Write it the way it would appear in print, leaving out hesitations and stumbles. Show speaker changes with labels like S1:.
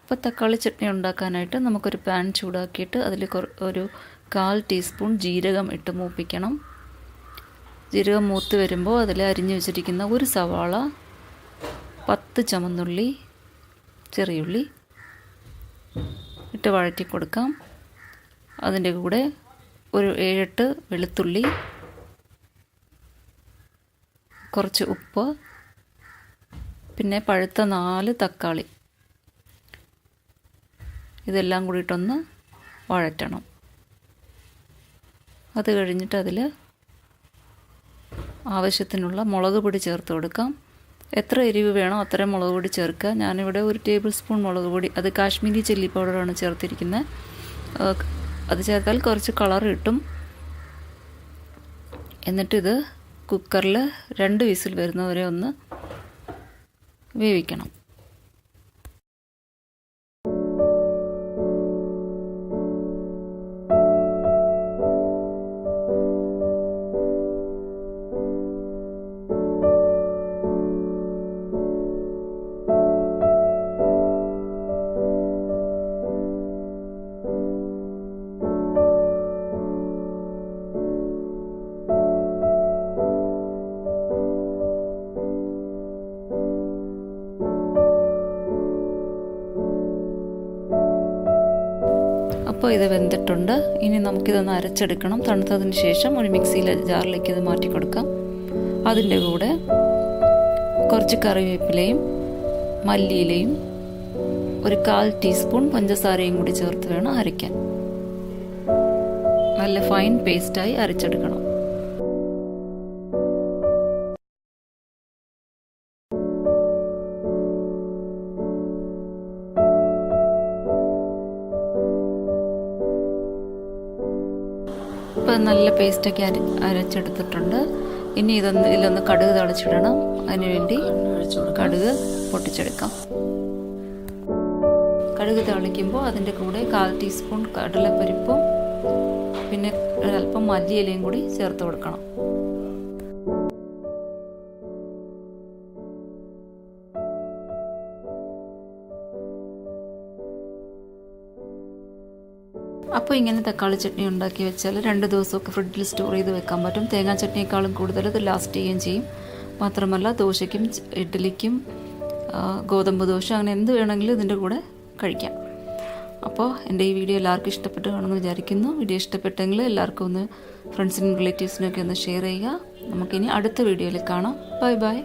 S1: അപ്പോൾ തക്കാളി ചട്നി ഉണ്ടാക്കാനായിട്ട് നമുക്കൊരു പാൻ ചൂടാക്കിയിട്ട് അതിൽ ഒരു 1/4 ടീസ്പൂൺ ജീരകം ഇട്ട് മൂപ്പിക്കണം. ജീരകം മൂത്ത് വരുമ്പോൾ അതിൽ അരിഞ്ഞു വെച്ചിരിക്കുന്ന ഒരു സവാള, 10 ചുവന്നുള്ളി, ചെറിയുള്ളി ഇട്ട് വഴറ്റി കൊടുക്കാം. അതിൻ്റെ കൂടെ ഒരു 7-8 വെളുത്തുള്ളി, കുറച്ച് ഉപ്പ്, പിന്നെ പഴുത്ത 4 തക്കാളി, ഇതെല്ലാം കൂടിയിട്ടൊന്ന് വഴറ്റണം. അത് കഴിഞ്ഞിട്ട് അതിൽ ആവശ്യത്തിനുള്ള മുളക് പൊടി ചേർത്ത് കൊടുക്കാം. എത്ര എരിവ് വേണോ അത്രയും മുളക് പൊടി ചേർക്കുക. ഞാനിവിടെ 1 ടേബിൾ സ്പൂൺ മുളക് പൊടി, അത് കാശ്മീരി ചില്ലി പൗഡറാണ് ചേർത്തിരിക്കുന്നത്. അത് ചേർത്താൽ കുറച്ച് കളർ കിട്ടും. എന്നിട്ടിത് കുക്കറിൽ 2 വിസിൽ വരുന്നവരെ ഒന്ന് വേവിക്കണം. അപ്പോൾ ഇത് വെന്തിട്ടുണ്ട്. ഇനി നമുക്കിതൊന്ന് അരച്ചെടുക്കണം. തണുത്തതിന് ശേഷം ഒരു മിക്സിയിലെ ജാറിലേക്ക് ഇത് മാറ്റി കൊടുക്കാം. അതിൻ്റെ കൂടെ കുറച്ച് കറിവേപ്പിലയും മല്ലിയിലയും ഒരു 1/4 ടീസ്പൂൺ പഞ്ചസാരയും കൂടി ചേർത്ത് വേണം അരയ്ക്കാൻ. നല്ല ഫൈൻ പേസ്റ്റായി അരച്ചെടുക്കണം. ഇപ്പം നല്ല പേസ്റ്റൊക്കെ അരച്ചെടുത്തിട്ടുണ്ട്. ഇനി ഇതിലൊന്ന് കടുക് തളിച്ചിടണം. അതിനുവേണ്ടി കടുക് പൊട്ടിച്ചെടുക്കാം. കടുക് തളിക്കുമ്പോൾ അതിൻ്റെ കൂടെ 1/4 ടീസ്പൂൺ കടലപ്പരിപ്പും പിന്നെ ഒരല്പം മല്ലിയിലയും കൂടി ചേർത്ത് കൊടുക്കണം. അപ്പോൾ ഇങ്ങനെ തക്കാളി ചട്നി ഉണ്ടാക്കി വെച്ചാൽ 2 ദിവസമൊക്കെ ഫ്രിഡ്ജിൽ സ്റ്റോർ ചെയ്ത് വെക്കാൻ പറ്റും. തേങ്ങാ ചട്നിയേക്കാളും കൂടുതൽ ഇത് ലാസ്റ്റ് ചെയ്യുകയും ചെയ്യും. മാത്രമല്ല ദോശയ്ക്കും ഇഡ്ഡലിക്കും ഗോതമ്പ് ദോശ അങ്ങനെ എന്ത് വേണമെങ്കിലും ഇതിൻ്റെ കൂടെ കഴിക്കാം. അപ്പോൾ എൻ്റെ ഈ വീഡിയോ എല്ലാവർക്കും ഇഷ്ടപ്പെട്ട് കാണുമെന്ന് വിചാരിക്കുന്നു. വീഡിയോ ഇഷ്ടപ്പെട്ടെങ്കിൽ എല്ലാവർക്കും ഒന്ന് ഫ്രണ്ട്സിനും റിലേറ്റീവ്സിനൊക്കെ ഒന്ന് ഷെയർ ചെയ്യുക. നമുക്കിനി അടുത്ത വീഡിയോയിൽ കാണാം. Bye bye.